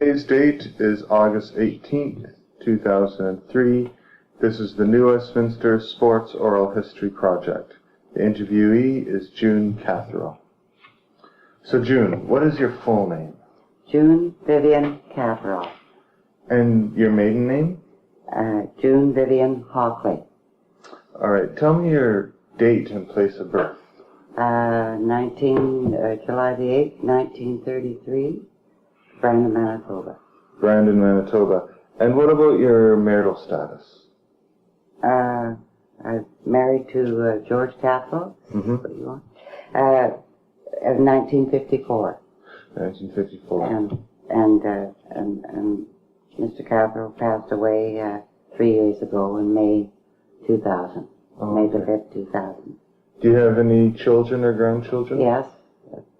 Today's date is August 18th, 2003. This is the New Westminster Sports Oral History Project. The interviewee is June Catherall. So June, what is your full name? June Vivian Catherall. And your maiden name? June Vivian Hockley. All right, tell me your date and place of birth. July the 8th, 1933, Brandon, Manitoba. Brandon, Manitoba. And what about your marital status? I'm married to George Catherall. Mm-hmm. What do you want? 1954. 1954. And Mr. Catherall passed away 3 years ago in May 2000. Oh, May the okay. 5th, 2000. Do you have any children or grandchildren? Yes,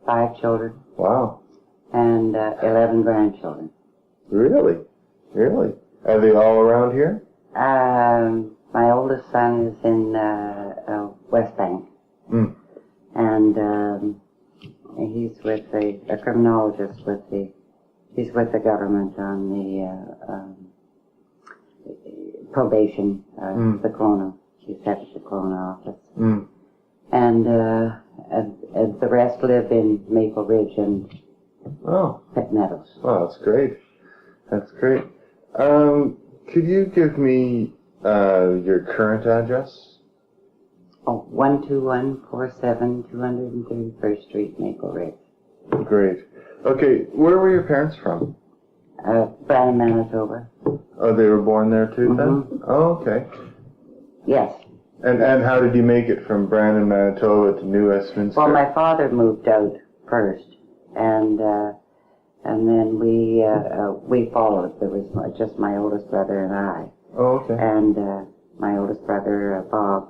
5 children. Wow. And 11 grandchildren. Really? Really? Are they all around here? My oldest son is in West Bank. Mm. And he's with a criminologist he's with the government on the probation, the Kelowna. He's head of the Kelowna office. Mm. And the rest live in Maple Ridge and Pitt Meadows. Oh, that's great. That's great. Could you give me your current address? Oh, 12147 231st Street, Maple Ridge. Great. Okay, where were your parents from? Brandon, Manitoba. Oh, they were born there too then? Oh, okay. Yes. And how did you make it from Brandon, Manitoba to New Westminster? Well, my father moved out first, and then we followed. There was just my oldest brother and I. Oh, okay. And my oldest brother, Bob,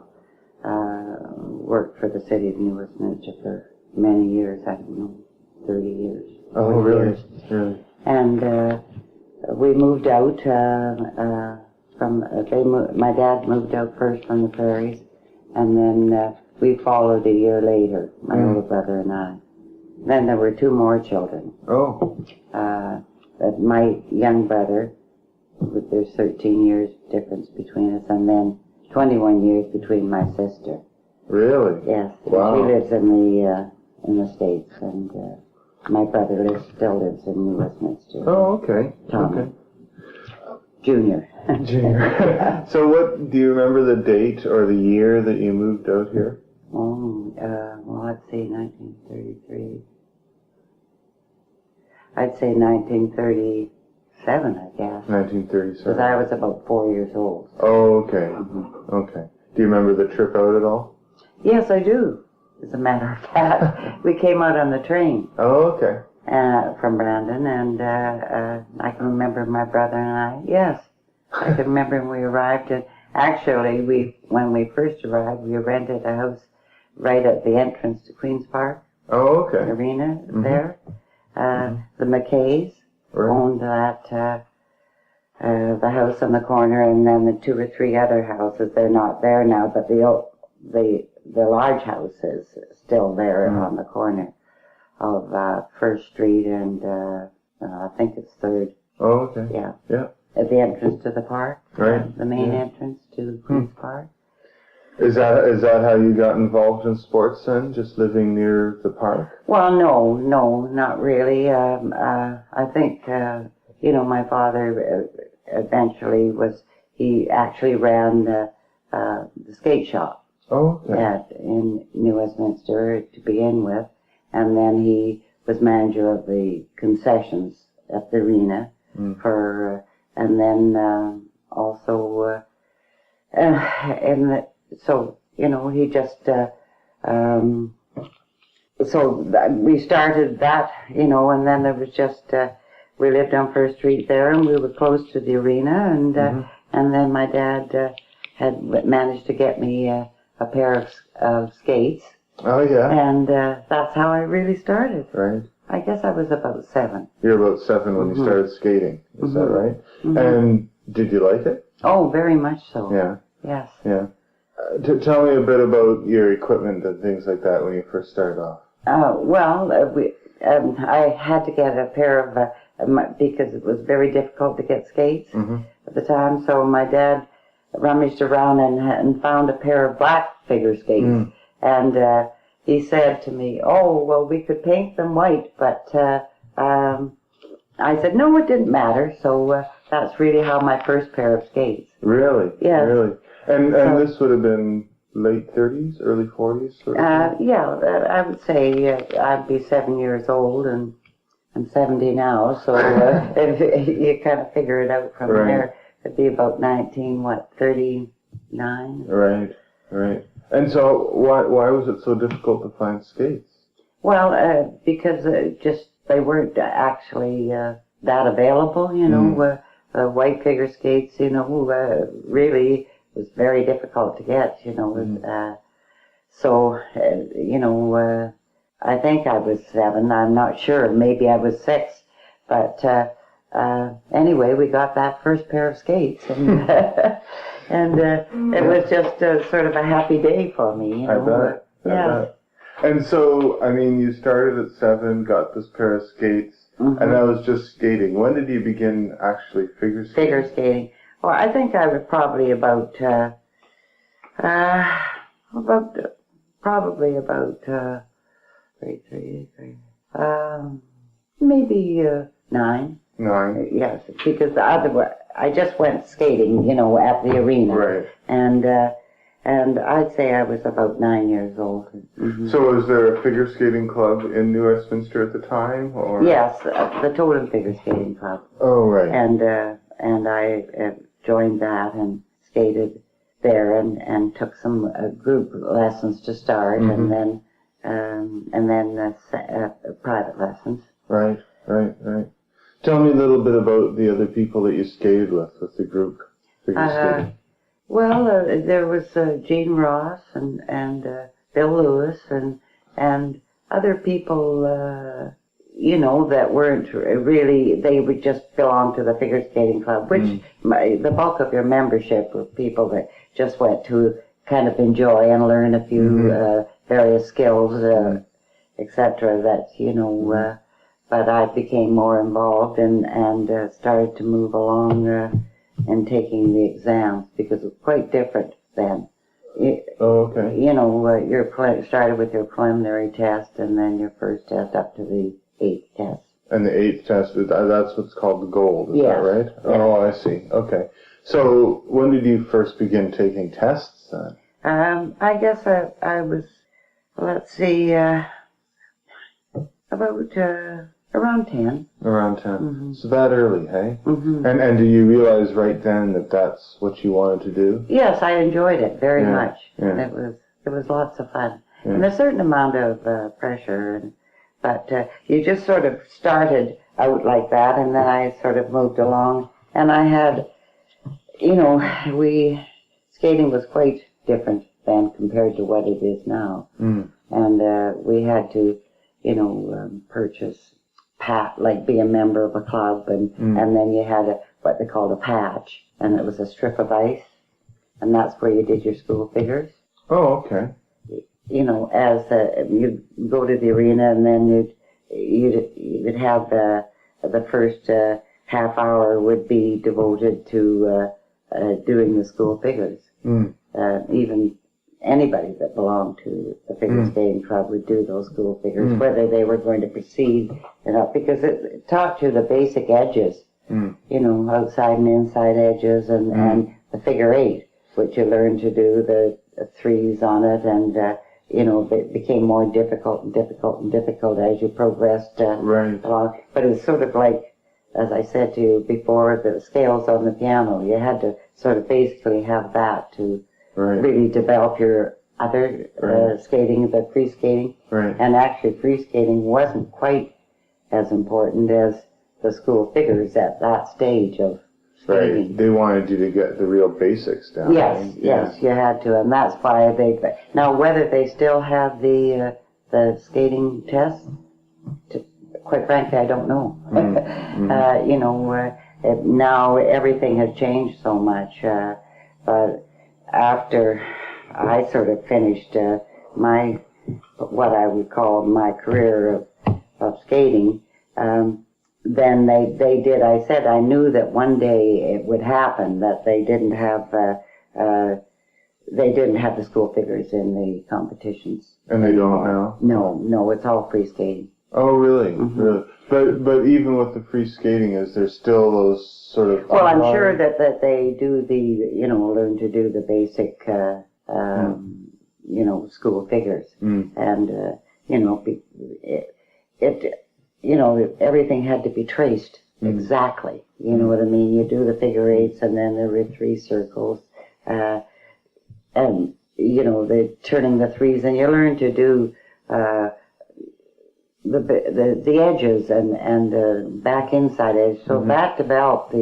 worked for the city of New Westminster for many years. I don't know, 30 years. Oh, really? Really? And we moved out my dad moved out first from the prairies, and then we followed a year later, my older brother and I. Then there were 2 more children. Oh. My young brother, there's 13 years difference between us, and then 21 years between my sister. Really? Yes. Wow. She lives in the States, and my brother still lives in New Westminster. Oh, okay. Tommy. Okay. Junior. Junior. So what, do you remember the date or the year that you moved out here? Oh, well, let's see, 1933. I'd say 1937, I guess. 1937. Because I was about 4 years old. Oh, okay. Okay. Do you remember the trip out at all? Yes, I do. As a matter of fact, we came out on the train. Oh, okay. From Brandon, and I can remember my brother and I. Yes, I can remember when we arrived. And actually, when we first arrived, we rented a house right at the entrance to Queen's Park. Oh, okay. Arena there. The McKays owned that the house on the corner, and then the 2 or 3 other houses. They're not there now, but the large house is still there on the corner of First Street and I think it's 3rd. Oh, okay. Yeah. Yeah. At the entrance to the park. Right. The main entrance to Queen's Park. Is that how you got involved in sports then? Just living near the park? Well, no, not really. I think my father eventually he actually ran the skate shop. Oh, okay. In New Westminster to begin with. And then he was manager of the concessions at the arena and then also, he just, so we started that, and then there was just, we lived on First Street there, and we were close to the arena, and then my dad had managed to get me a pair of skates. Oh, yeah. And that's how I really started. Right. I guess I was about 7. You were about 7 when you started skating. Is that right? And did you like it? Oh, very much so. Yeah. Yes. Yeah. Tell me a bit about your equipment and things like that when you first started off. I had to get a pair of because it was very difficult to get skates Mm-hmm. at the time. So my dad rummaged around and found a pair of black figure skates. And he said to me, "Oh, well, we could paint them white," but I said, "No, it didn't matter." So that's really how my first pair of skates. Really? Yes. Really? And So- this would have been late 30s, early 40s? Sort of thing? Yeah, I would say I'd be 7 years old, and I'm 70 now, so if you kind of figure it out from Right. there. It'd be about 39? Right, right. And so why was it so difficult to find skates? Well, because they weren't actually that available, you know. White figure skates, you know, really was very difficult to get, you know. So, you know, I think I was 7. I'm not sure. Maybe I was 6. But anyway, we got that first pair of skates, and it was just sort of a happy day for me, you know. I bet. Yeah. And so, I mean, you started at 7, got this pair of skates, and that was just skating. When did you begin actually figure skating? Figure skating. Well, I think I was probably about maybe 9. 9. Yes, because I just went skating, you know, at the arena. Right. And I'd say I was about 9 years old. So was there a figure skating club in New Westminster at the time, or? Yes, the Totem Figure Skating Club. Oh, right. And I joined that and skated there and took some group lessons to start, and then private lessons. Right. Tell me a little bit about the other people that you skated with the group figure skating. Well, there was Gene Ross and Bill Lewis and other people, you know, that weren't really, they would just belong to the figure skating club, which the bulk of your membership were people that just went to kind of enjoy and learn a few various skills, etc. that, you know, but I became more involved and started to move along and taking the exams, because it was quite different then. Okay. You know, you started with your preliminary test and then your first test up to the 8th test. And the 8th test, that's what's called the gold, is that right? Yes. Oh, I see. Okay. So when did you first begin taking tests then? I guess I was, let's see, about around 10. Around 10. So that early, hey? Mm-hmm. And do you realize right then that that's what you wanted to do? Yes, I enjoyed it very much. Yeah. It was lots of fun. Yeah. And a certain amount of pressure, but you just sort of started out like that, and then I sort of moved along. And I had, you know, skating was quite different then compared to what it is now. And we had to, you know, purchase like be a member of a club, and then you had what they called a patch, and it was a strip of ice, and that's where you did your school figures. Oh, okay. You know, as you'd go to the arena, and then you'd have the first half hour would be devoted to doing the school figures. Even anybody that belonged to the figure skating club would do those school figures, whether they were going to proceed or not, because it taught you the basic edges, you know, outside and inside edges, and the figure 8, which you learned to do the 3s on it, and you know, it became more difficult as you progressed along. But it's sort of like, as I said to you before, the scales on the piano. You had to sort of basically have that to really develop your other skating, the free skating. And actually, free skating wasn't quite as important as the school figures at that stage of skating. They wanted you to get the real basics down. Yes, you had to, and that's why now whether they still have the skating test, quite frankly, I don't know. You know, now everything has changed so much, but after I sort of finished what I would call my career of skating, then they did. I said I knew that one day it would happen, that they didn't have the school figures in the competitions. And they don't now? No, it's all free skating. Oh, really? Mm-hmm. Really? But even with the free skating, is there still those sort of... Well, I'm sure that they do learn to do the basic, school figures. And, everything had to be traced exactly. You know what I mean? You do the figure eights, and then there were 3 circles. And, the turning the threes, and you learn to do the edges and back inside edge. So that developed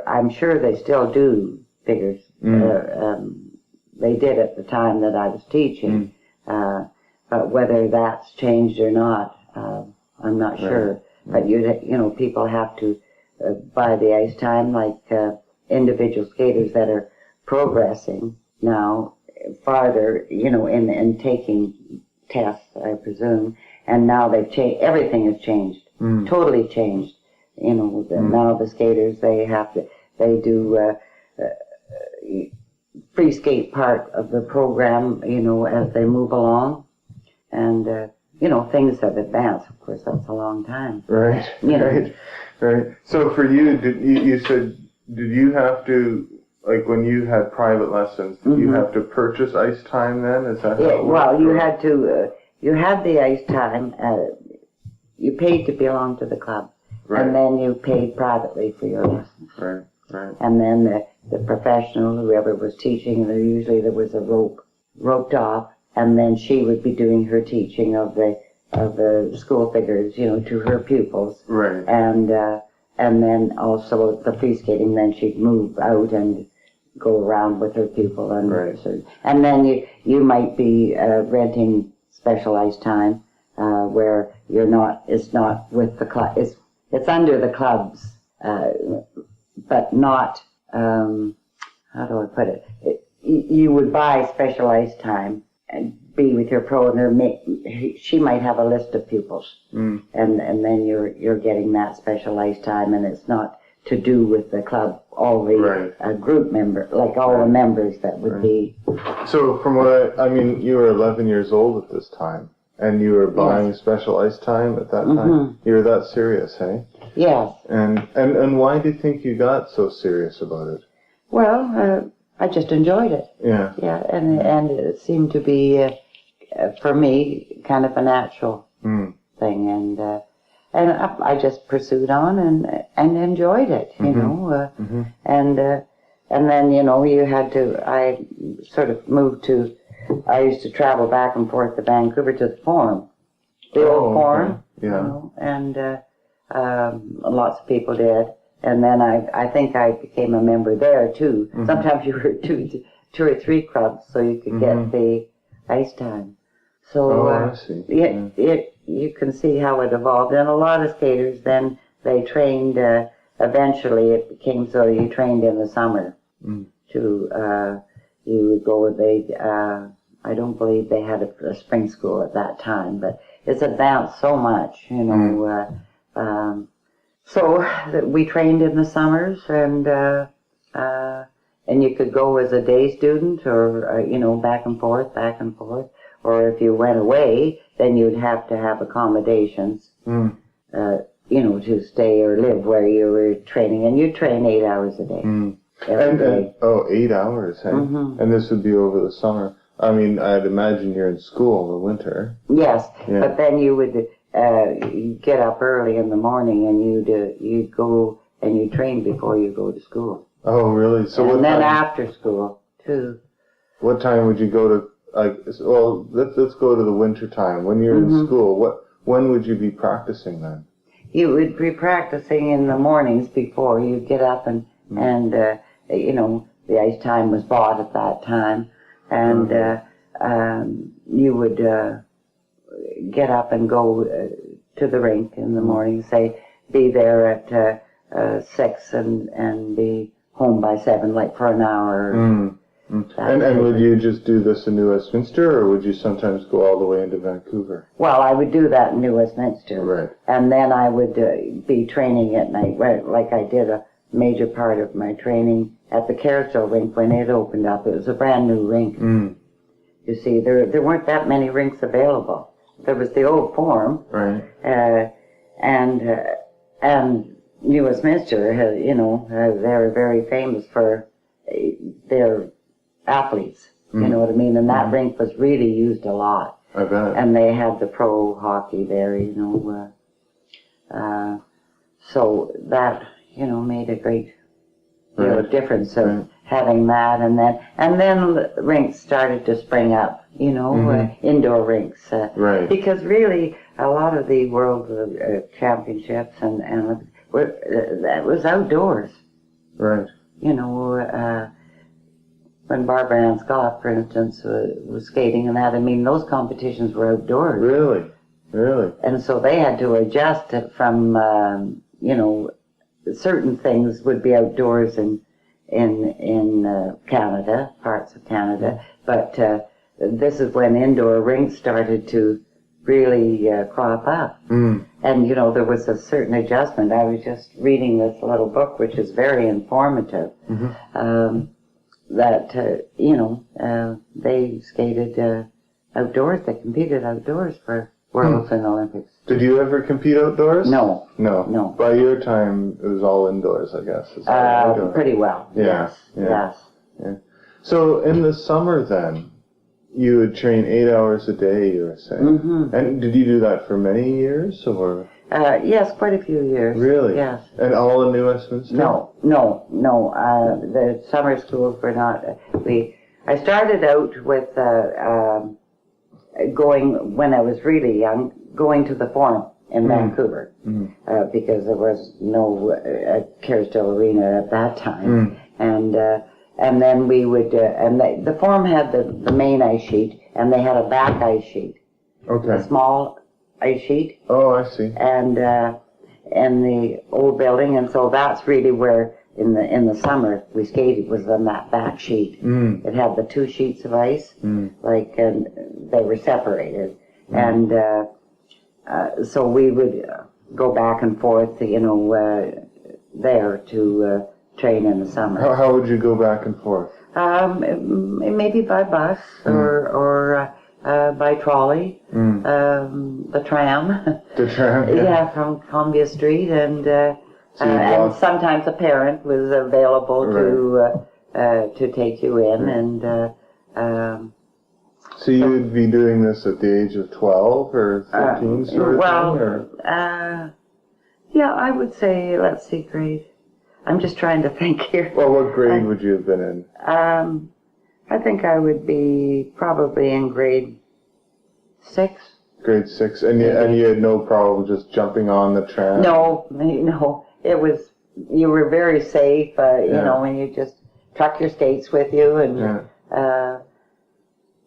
I'm sure they still do figures. They did at the time that I was teaching. But whether that's changed or not, I'm not sure. But people have to buy the ice time, like individual skaters that are progressing now farther, in taking tests, I presume. And now they've changed. Everything has changed. Totally changed. Now the skaters, they do free skate part of the program, as they move along. And, things have advanced. Of course, that's a long time. Right. So for you, did you have to, like when you had private lessons, did you have to purchase ice time then? Is that how it worked? Well, you had to, you had the ice time, you paid to belong to the club. Right. And then you paid privately for your lessons. Right. And then the professional, whoever was teaching, usually there was a roped off, and then she would be doing her teaching of the school figures, to her pupils. Right. And then also the free skating, then she'd move out and go around with her pupil. And then you might be renting specialized time where it's not with the club, it's under the clubs, but not, how do I put it? You would buy specialized time and be with your pro, and she might have a list of pupils, and then you're getting that specialized time, and it's not to do with the club, all the group member, like all the members that would be. So from what I mean, you were 11 years old at this time, and you were buying specialized time at that time. You were that serious, hey? Yes. And why do you think you got so serious about it? Well, I just enjoyed it. Yeah. Yeah, and it seemed to be, for me, kind of a natural thing, and I just pursued on and enjoyed it, and then you had to. I sort of moved to. I used to travel back and forth to Vancouver to the Forum, the old Forum, and lots of people did. And then I think I became a member there too. Sometimes you were two or three clubs, so you could get the ice time. So I see. You can see how it evolved. And a lot of skaters then they trained. Eventually, it became so you trained in the summer. You would go. I don't believe they had a spring school at that time, but it's advanced so much, So that we trained in the summers, and you could go as a day student, or back and forth, or if you went away, then you'd have to have accommodations, to stay or live where you were training, and you train 8 hours a day. Every day. 8 hours, hey? And this would be over the summer. I mean, I'd imagine you're in school in the winter. Yes, but then you would. You get up early in the morning and you'd go and you train before you go to school. Oh, really? So and then after school too. What time would you go to? Let's go to the winter time when you're in school. When would you be practicing then? You would be practicing in the mornings before you get up and the ice time was bought at that time, and you would. Get up and go to the rink in the morning, say, be there at 6 and be home by 7, like for an hour. And would you just do this in New Westminster, or would you sometimes go all the way into Vancouver? Well, I would do that in New Westminster. Right. And then I would be training at night, like I did a major part of my training at the Catherall rink when it opened up. It was a brand new rink. Mm. You see, there weren't that many rinks available. There was the old Forum. Right. And New Westminster, they were very famous for their athletes, you know what I mean? And that rink was really used a lot. I bet. And they had the pro hockey there, so that, made a great difference of having that. And then the rinks started to spring up, indoor rinks. Right. Because really, a lot of the world championships and that was outdoors. Right. When Barbara Ann Scott, for instance, was skating and that, those competitions were outdoors. Really? Really? And so they had to adjust it from, certain things would be outdoors in Canada, parts of Canada, but this is when indoor rinks started to really crop up. Mm. And, there was a certain adjustment. I was just reading this little book, which is very informative. Mm-hmm. That, they skated outdoors. They competed outdoors for Worlds and Olympics. Did you ever compete outdoors? No. No. By your time, it was all indoors, I guess. Pretty well. Yeah. Yes. Yeah. So in the summer then, you would train 8 hours a day, you were saying. Mm-hmm. And did you do that for many years, or? Yes, quite a few years. Really? Yes. And all in New Westminster? No. The summer schools were not. I started out with going, when I was really young, going to the Forum in Vancouver, because there was no Catherall Arena at that time. And then we would, the Forum had the main ice sheet, and they had a back ice sheet. Okay. A small ice sheet. Oh, I see. And the old building, and so that's really where in the summer we skated, was on that back sheet. Mm. It had the 2 sheets of ice, and they were separated, and so we would go back and forth, there to train in the summer. How would you go back and forth? Maybe by bus or by trolley, the tram. The tram, yeah, from Columbia Street, and sometimes a parent was available to take you in, and so you would be doing this at the age of 12 or 13, sort of thing? Or? Yeah, I would say, let's see, grade. I'm just trying to think here. Well, what grade would you have been in? I think I would be probably in grade 6. Grade 6, and you had no problem just jumping on the tram? No, it was, you were very safe, when you just truck your skates with you, and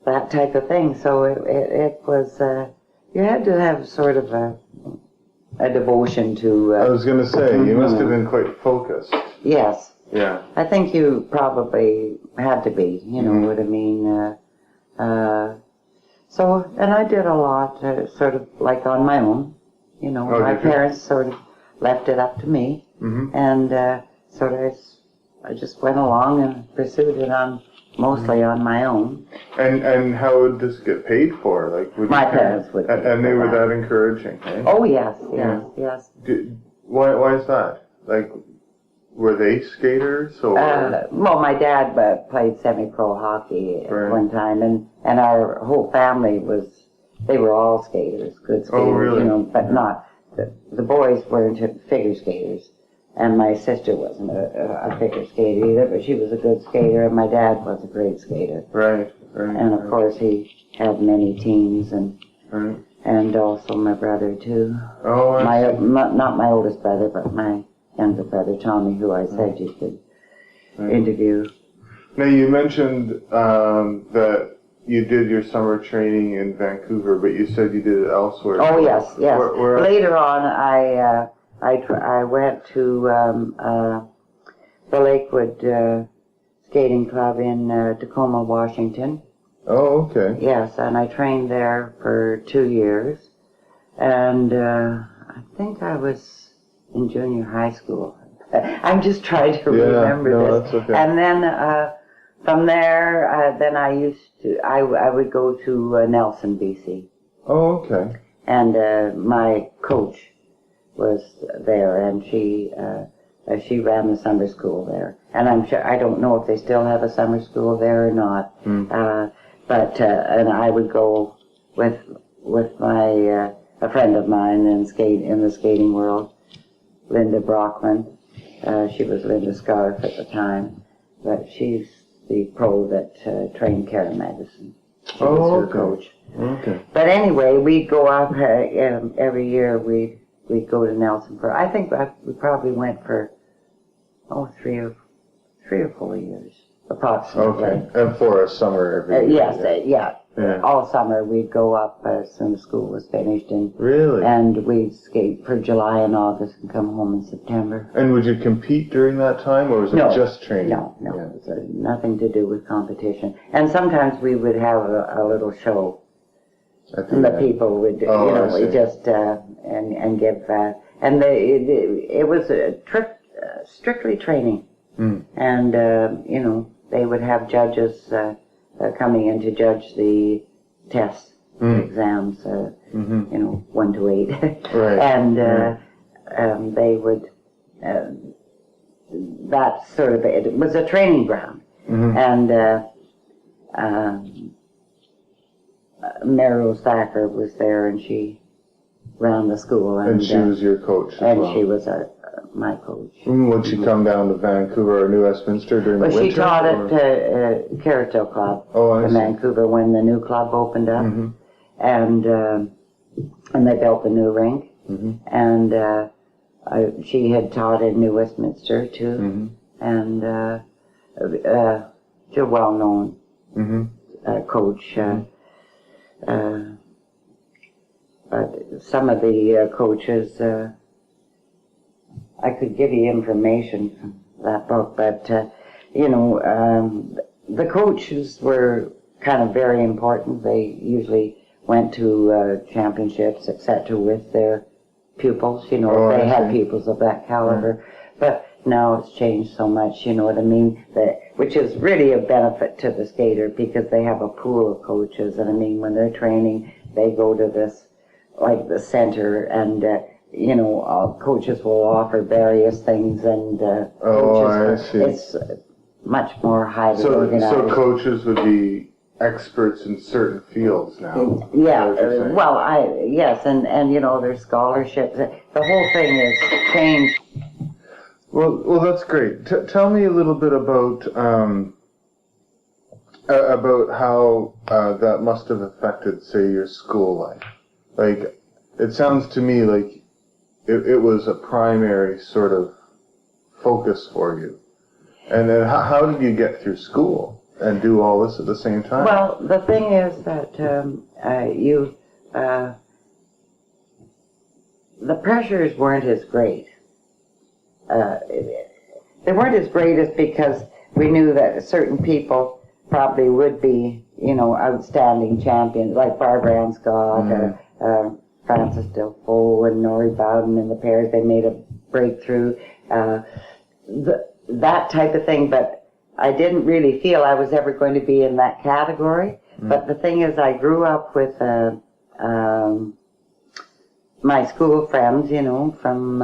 that type of thing. So it was, you had to have sort of a devotion to... I was going to say, you must have been quite focused. Yes. Yeah. I think you probably had to be, you know what I mean. So, and I did a lot, sort of like on my own. My parents sort of left it up to me. Mm-hmm. And sort of I just went along and pursued it mostly on my own. And how would this get paid for? Like, my parents would. And they were that encouraging, eh? Oh yes. Why is that? Like, were they skaters or? Well, my dad played semi-pro hockey at one time, and our whole family they were all skaters, good skaters, oh, really? But not the boys weren't figure skaters. And my sister wasn't a figure skater either, but she was a good skater, and my dad was a great skater. Right. And of course he had many teams, and also my brother too. Oh, I see. Not my oldest brother, but my younger brother Tommy, who I said you could interview. Now you mentioned that you did your summer training in Vancouver, but you said you did it elsewhere. Oh yes. Where Later on, I went to the Lakewood skating club in Tacoma, Washington. Oh, okay. Yes, and I trained there for 2 years. And I think I was in junior high school. I'm just trying to remember this. That's okay. And then from there, then I would go to Nelson, BC. Oh, okay. And my coach was there, and she ran the summer school there. And I'm sure, I don't know if they still have a summer school there or not. But and I would go with my a friend of mine in the skating world, Linda Brockman. She was Linda Scarf at the time, but she's the pro that trained Karen Madison. She was her coach. Okay. But anyway, we'd go up every year. We'd go to Nelson for. I think we probably went for 3 or 4 years approximately. Okay. And for a summer every year. Yes, yeah. All summer we'd go up as soon as school was finished, and really, and we'd skate for July and August and come home in September. And would you compete during that time, or was it just training? No. It was nothing to do with competition. And sometimes we would have a little show. And the people would, we just and give and it was strictly training, and they would have judges coming in to judge the tests, the exams, 1 to 8, right. And they would. That sort of it was a training ground, and Mary Rose Thacker was there, and she ran the school, and she was your coach as well. She was my coach. Would she come down to Vancouver or New Westminster during the winter? She taught at Catherall Club in Vancouver when the new club opened up, and they built the new rink, and she had taught in New Westminster too, and she's a well-known coach. But some of the coaches, I could give you information from that book, but the coaches were kind of very important. They usually went to championships, etc., with their pupils. They had pupils of that caliber. But now it's changed so much, you know what I mean? Which is really a benefit to the skater, because they have a pool of coaches. And I mean, when they're training, they go to this, like the center, and coaches will offer various things, and it's much more highly organized. So coaches would be experts in certain fields now. Yeah, yes, and there's scholarships. The whole thing is changed. Well, that's great. Tell me a little bit about how that must have affected, say, your school life. Like, it sounds to me like it was a primary sort of focus for you. And then how did you get through school and do all this at the same time? Well, the thing is that the pressures weren't as great. They weren't as great as because we knew that certain people probably would be, outstanding champions, like Barbara Ann Scott, Frances Delfaux and Nori Bowden and the pairs. They made a breakthrough, that type of thing. But I didn't really feel I was ever going to be in that category. But the thing is, I grew up with my school friends, from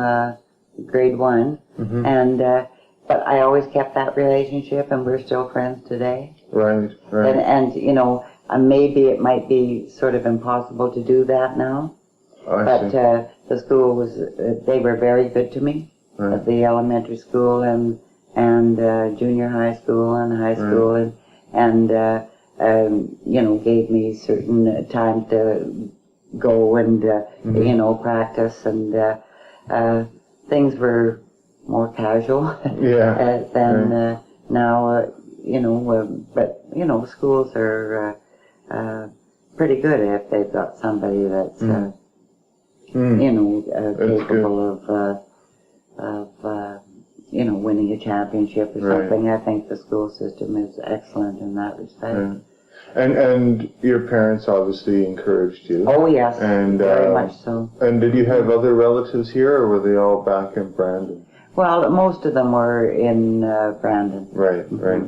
grade 1, and but I always kept that relationship, and we're still friends today. Right. And maybe it might be sort of impossible to do that now. But the school they were very good to me, at the elementary school and junior high school and high school, and gave me certain time to go and practice, and things were more casual than now. But schools are pretty good if they've got somebody that's capable of winning a championship or Right. something. I think the school system is excellent in that respect. Yeah. And your parents obviously encouraged you. Oh yes, And very much so. And did you have other relatives here, or were they all back in Brandon? Well, most of them were in Brandon. Right, right.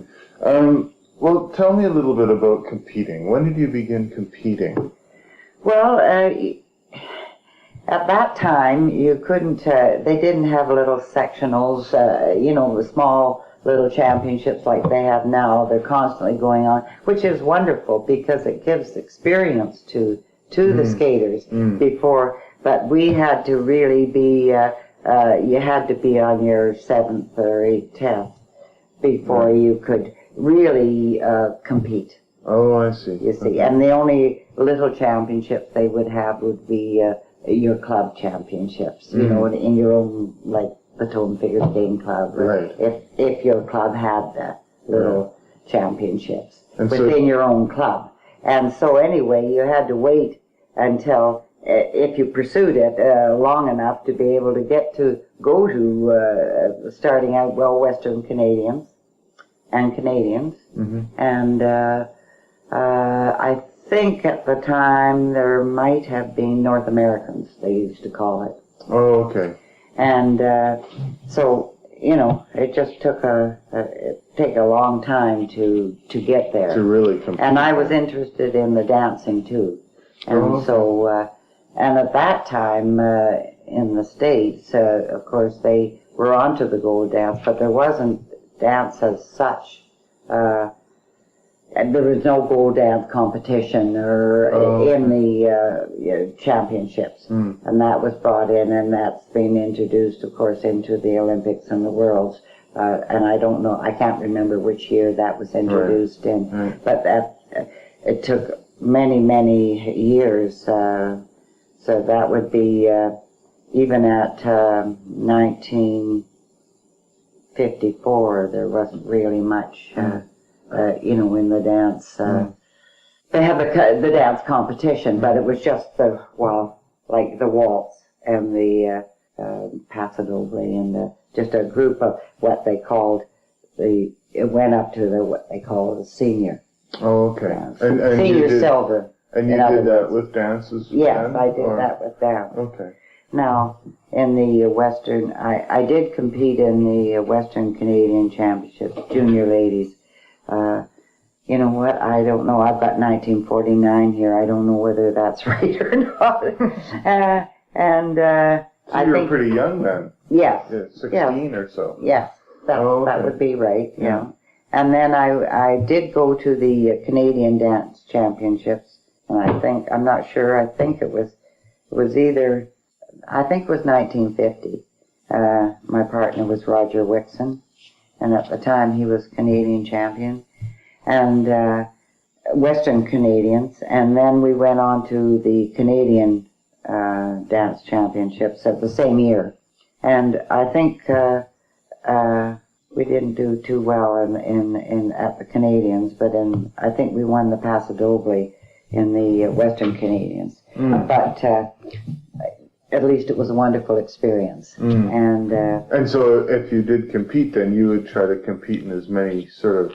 Well, tell me a little bit about competing. When did you begin competing? Well, at that time, you couldn't, they didn't have little sectionals, the small little championships like they have now. They're constantly going on, which is wonderful because it gives experience to the skaters before. But we had to really be, you had to be on your 7th or 8th test before you could really compete. Oh, I see. You see, and the only little championships they would have would be your club championships, in your own, like the Tone Figure Skating Club, Right. if your club had the little championships And within your own club. And so anyway, you had to wait until, if you pursued it long enough to be able to go to, starting out, Western Canadians, and I think at the time there might have been North Americans, they used to call it. Oh, okay. And so, it just took a long time to get there. To really compete. And I was interested in the dancing too. And so, and at that time in the States, of course, they were onto the gold dance, but there wasn't dance as such. And there was no gold dance competition or in the championships. And that was brought in, and that's been introduced, of course, into the Olympics and the Worlds. And I don't know, I can't remember which year that was introduced in. Right. But it took many, many years. So that would be even at 1954, there wasn't really much. In the dance. They had the dance competition, but it was just like the waltz and the Paso Doble and just a group of what they called it went up to what they call the senior. Oh, okay. And senior silver. And you did that with dances? Yes, I did that with dance. Okay. Now, in the Western, I did compete in the Western Canadian Championships, junior ladies. You know what? I don't know. I've got 1949 here. I don't know whether that's right or not. So you were pretty young then? Yes. Yeah, 16 or so? Yes, that would be right. Yeah. And then I did go to the Canadian Dance Championships, and I'm not sure. I think it was 1950. My partner was Roger Wixon. And at the time he was Canadian champion, and Western Canadians, and then we went on to the Canadian Dance Championships at the same year. And I think we didn't do too well in at the Canadians, but I think we won the Paso Doble in the Western Canadians. But at least it was a wonderful experience. And so if you did compete, then you would try to compete in as many sort of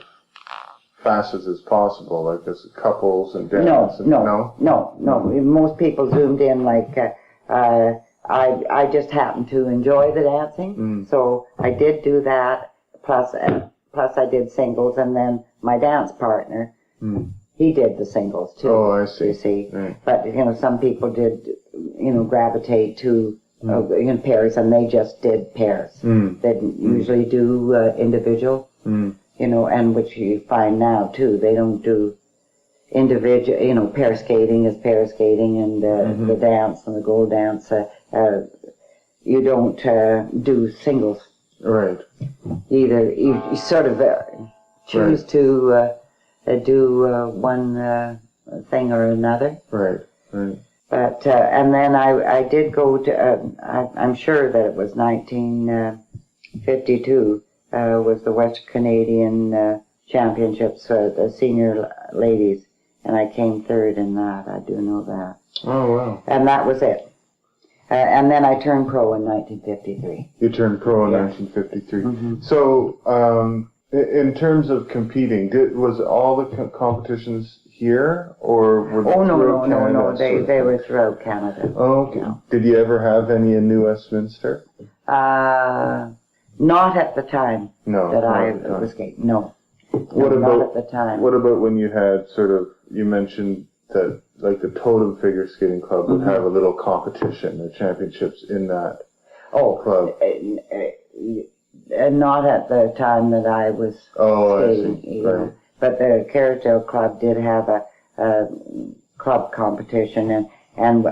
facets as possible, like as couples and dance. No. Most people zoomed in like I just happened to enjoy the dancing, so I did do that. Plus I did singles, and then my dance partner, he did the singles too. Oh, I see. You see, right. But some people did, gravitate to pairs, and they just did pairs. They didn't usually do individual. And which you find now too. They don't do individual. Pair skating is pair skating, and the dance and the gold dance. You don't do singles. Right. Either you sort of choose to do one thing or another. Right. Right. But and then I did go to. I'm sure that it was 1952 was the West Canadian Championships, the senior ladies, and I came third in that. I do know that. Oh wow! And that was it. And then I turned pro in 1953. You turned pro in Yeah. 1953. Mm-hmm. So, in terms of competing, was all the competitions here, or were they Oh, no, throughout no, no, Canada, no. sort of They thing? were throughout Canada. Oh, okay. No. Did you ever have any in New Westminster? Not at the time No. that not I at the time. was skating. No. What No, about not at the time. What about when you had sort of, you mentioned that like the Totem Figure Skating Club would Mm-hmm. have a little competition or championships in that Oh, club? Not at the time that I was Oh, skating. I see. You know. Right. But the Catherall Club did have a club competition, and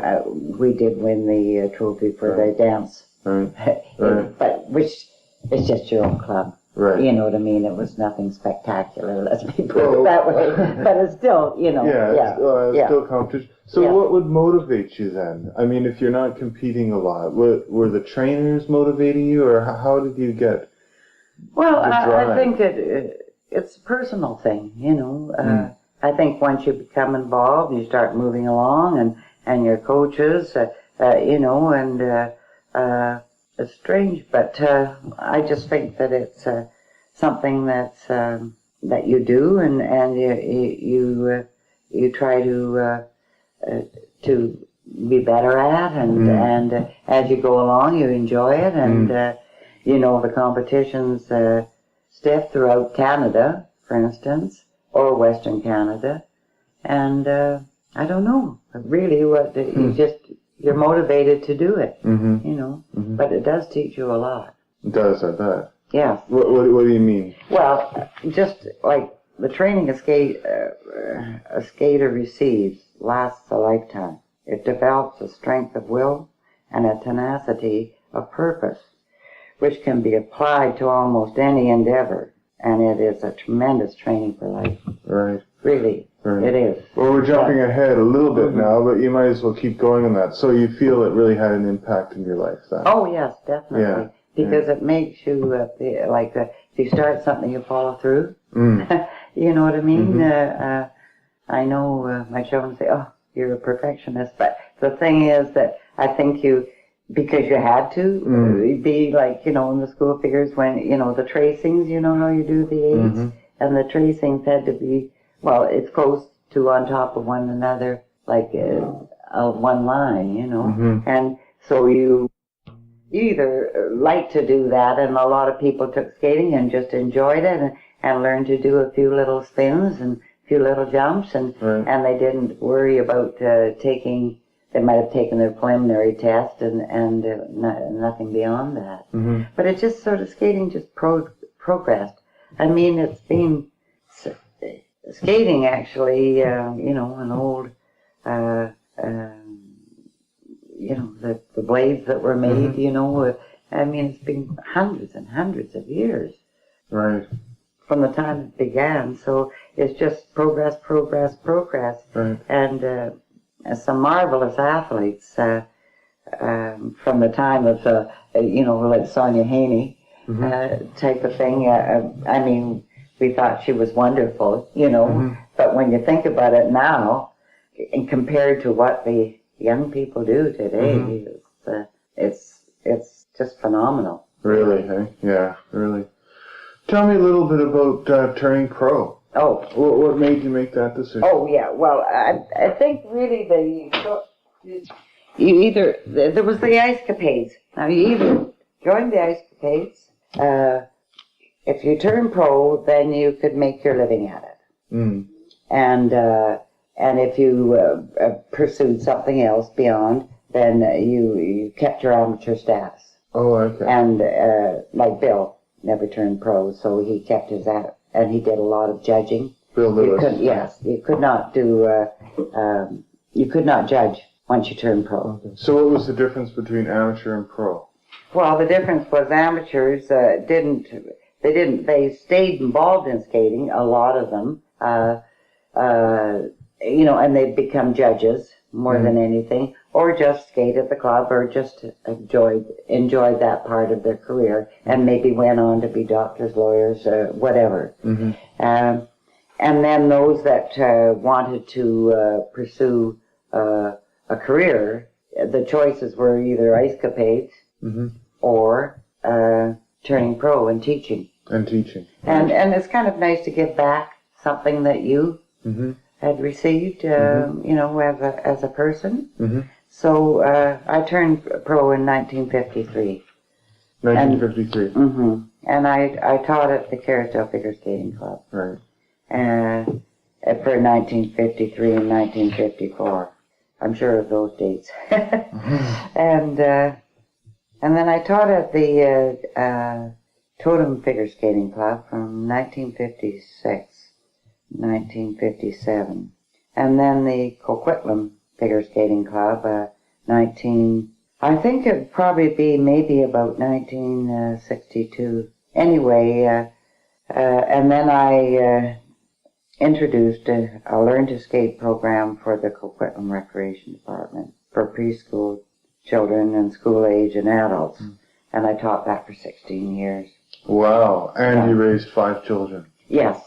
we did win the trophy for Right. the dance. Right. Right. But which it's just your own club. Right. You know what I mean? It was nothing spectacular, let's be put Oh. it that way. But it's still, you know, It's still competition. So Yeah. what would motivate you then? I mean, if you're not competing a lot, were the trainers motivating you, or how did you get? Well, the I drive? think that it's a personal thing, you know. I think once you become involved and you start moving along, and your coaches, you know, and it's strange, but I just think that it's something that's that you do, and you try to be better at, and as you go along, you enjoy it, and you know, the competitions stiff throughout Canada, for instance, or Western Canada, and I don't know, really, what you're motivated to do it, you know, but it does teach you a lot. It does, I bet. Yeah. What do you mean? Well, just like the training a skater receives lasts a lifetime. It develops a strength of will and a tenacity of purpose, which can be applied to almost any endeavor, and it is a tremendous training for life. Right. Really, Right. it is. Well, we're jumping ahead a little bit now, but you might as well keep going on that. So you feel it really had an impact in your life then? Oh, yes, definitely. Yeah. Because it makes you feel like if you start something, you follow through. You know what I mean? I know my children say, "Oh, you're a perfectionist," but the thing is that I think because you had to be like, you know, in the school figures when, you know, the tracings, you know how you do the aids, and the tracings had to be, well, it's close to on top of one another, like one line, you know, and so you either like to do that, and a lot of people took skating and just enjoyed it and learned to do a few little spins and a few little jumps, and they didn't worry about taking. They might have taken their preliminary test and nothing beyond that. But it just sort of skating just progressed. I mean, it's been skating actually. You know, an old. You know, the blades that were made, you know, I mean, it's been hundreds and hundreds of years. Right. From the time it began. So it's just progress. Right. And some marvelous athletes from the time of, you know, like Sonia Haney type of thing. I mean, we thought she was wonderful, you know, but when you think about it now, and compared to what the young people do today, it's just phenomenal. Really, hey? Yeah, really. Tell me a little bit about turning pro. Oh. What made you make that decision? Oh, yeah. Well, I think really there was the Ice Capades. Now, you either joined the Ice Capades, if you turn pro, then you could make your living at it. And if you pursued something else beyond, then you kept your amateur status. Oh, okay. And like Bill never turned pro, so he kept his and he did a lot of judging. Bill Lewis. You could not do. You could not judge once you turned pro. Okay. So what was the difference between amateur and pro? Well, the difference was amateurs they stayed involved in skating, a lot of them. You know, and they'd become judges more than anything, or just skate at the club, or just enjoyed that part of their career, and maybe went on to be doctors, lawyers, whatever. And then those that wanted to pursue a career the choices were either ice capades or turning pro and teaching. And teaching. And it's kind of nice to give back something that you had received, you know, as a person. So I turned pro in 1953. 1953. And I taught at the Catherall Figure Skating Club. Right. For 1953 and 1954. I'm sure of those dates. And then I taught at the Totem Figure Skating Club from 1956, 1957. And then the Coquitlam Figure Skating Club, I think it'd probably be maybe about 1962. Anyway, and then I introduced a Learn to Skate program for the Coquitlam Recreation Department for preschool children and school age and adults. And I taught that for 16 years. Wow. And you raised 5 children. Yes.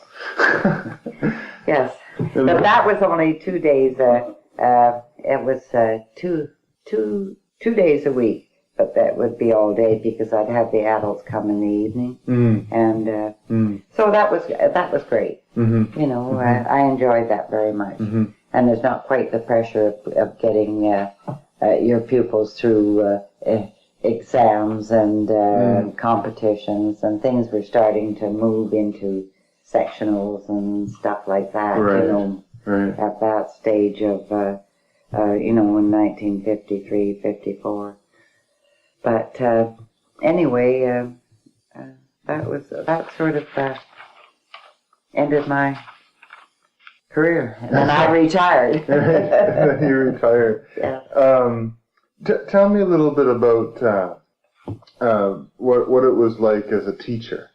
Yes. But that was only 2 days. It was two days a week. But that would be all day because I'd have the adults come in the evening. And so that was great. You know, I enjoyed that very much. And there's not quite the pressure of getting your pupils through exams and competitions, and things were starting to move into sectionals and stuff like that. Right. You know, at that stage of you know, in 1953, 54. But anyway, that sort of ended my career, and then I retired. You retired. Yeah. Tell me a little bit about what it was like as a teacher.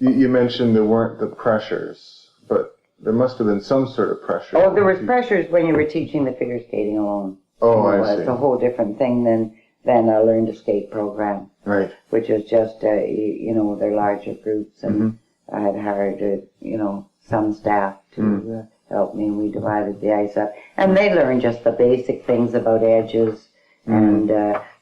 You mentioned there weren't the pressures, but there must have been some sort of pressure. Oh, there was pressures when you were teaching the figure skating alone. Oh, you know, I see. It's a whole different thing than a Learn to Skate program. Right. Which is just, you know, they're larger groups, and I had hired, you know, some staff to help me, and we divided the ice up. And they learned just the basic things about edges and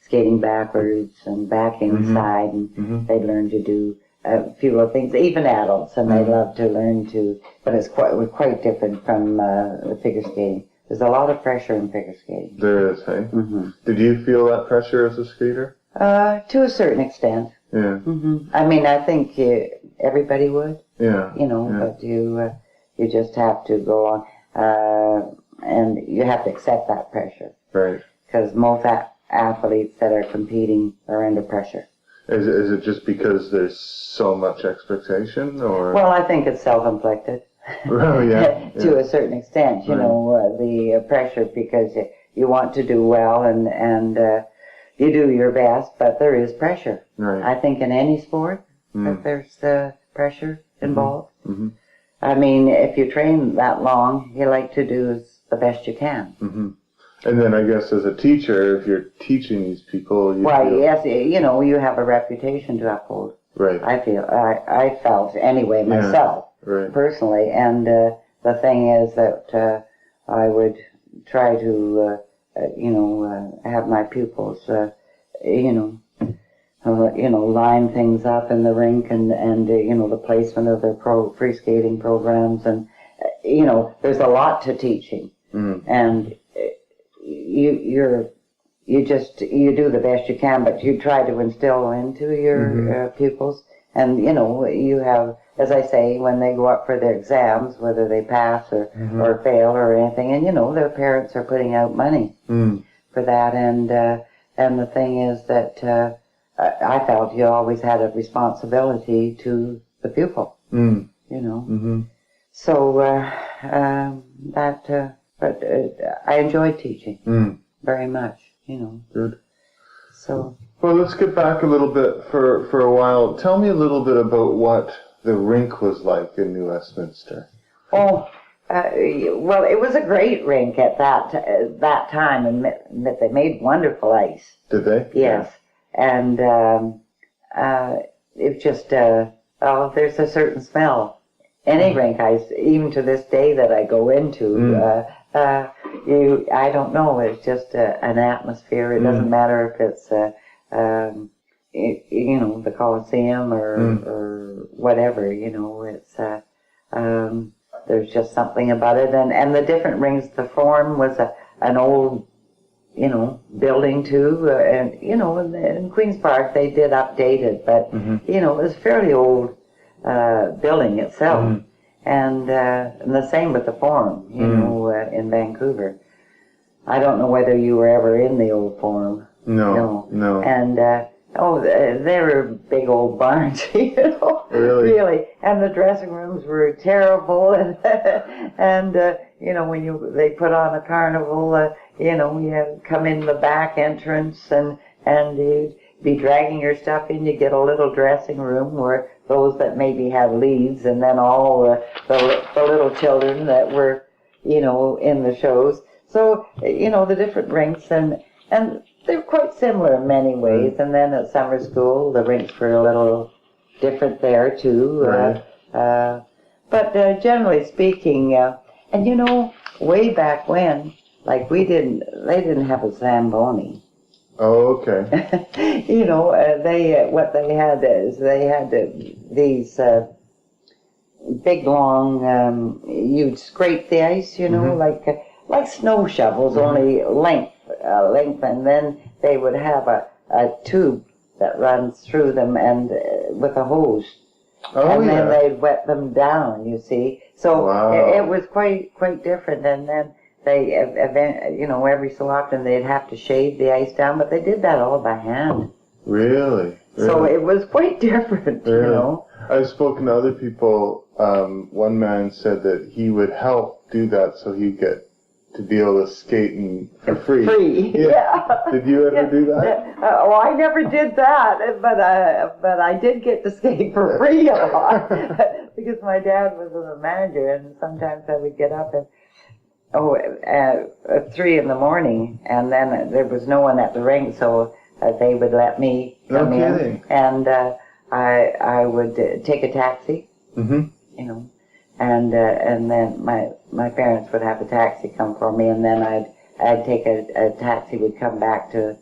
skating backwards and back inside, and they learned to do a few of things, even adults, and they love to learn to, but it was quite different from the figure skating. There's a lot of pressure in figure skating. There is, hey? Did you feel that pressure as a skater? To a certain extent. Yeah. I mean, I think everybody would. Yeah. You know, but you just have to go on, and you have to accept that pressure. Right. Because most athletes that are competing are under pressure. Is it just because there's so much expectation, or? Well, I think it's self-inflicted. Oh, yeah. To a certain extent, you know, the pressure, because you want to do well and you do your best, but there is pressure. Right. I think in any sport that there's pressure involved. I mean, if you train that long, you like to do the best you can. And then I guess as a teacher, if you're teaching these people, yes, you know, you have a reputation to uphold. Right. I felt anyway myself. Right. Personally, and the thing is that I would try to, you know, have my pupils, you know, line things up in the rink, and you know, the placement of their free skating programs, and you know, there's a lot to teaching, and you do the best you can, but you try to instill into your pupils, and you know, you have. As I say, when they go up for their exams, whether they pass or fail or anything, and you know, their parents are putting out money for that, and the thing is that I felt you always had a responsibility to the pupil, you know. So but I enjoyed teaching very much, you know. Good. So. Well, let's get back a little bit for a while. Tell me a little bit about what the rink was like in New Westminster. Oh, well, it was a great rink at that time, and they made wonderful ice. Did they? Yes, and it just there's a certain smell. Any rink ice, even to this day that I go into, I don't know. It's just an atmosphere. It doesn't matter if it's the Coliseum or whatever. It's there's just something about it, and the different rings. The Forum was an old building too, and in Queen's Park they did update it, but it was a fairly old building itself. And the same with the Forum, in Vancouver. I don't know whether you were ever in the old Forum. No. And, they were big old barns, Really? And the dressing rooms were terrible. And when they put on a carnival, you had to come in the back entrance and you'd be dragging your stuff in. You get a little dressing room where those that maybe had leads, and then all the little children that were, in the shows. So, the different rinks, and they're quite similar in many ways. And then at summer school, the rinks were a little different there too. Right. But generally speaking, and way back when, like they didn't have a Zamboni. Oh, okay. What they had is they had these big long. You'd scrape the ice, like snow shovels, only length, and then they would have a tube that runs through them and with a hose, then they'd wet them down. You see, so it was quite different, and then. They, every so often they'd have to shave the ice down, but they did that all by hand. Really? So it was quite different, Really? I've spoken to other people. One man said that he would help do that so he'd get to be able to skate for free. Yeah. Did you ever do that? I never did that, but I did get to skate for free a lot because my dad was a manager, and sometimes I would get up at 3 in the morning, and then there was no one at the rink, so they would let me come in, and I would take a taxi, and then my parents would have a taxi come for me, and then I'd take a taxi, would come back to.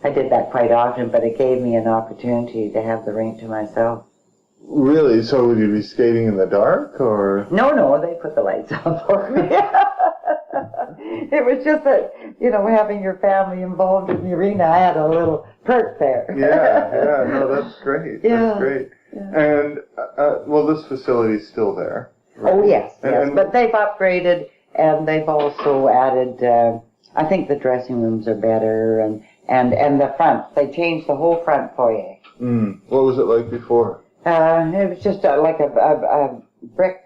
I did that quite often, but it gave me an opportunity to have the rink to myself. Really? So would you be skating in the dark, or? No, they put the lights on for me. It was just that, having your family involved in the arena, I had a little perk there. No, that's great. Yeah. That's great. Yeah. And, this facility's still there. Right? Oh, yes. But they've upgraded, and they've also added, I think the dressing rooms are better, and the front. They changed the whole front foyer. What was it like before? It was just like a brick,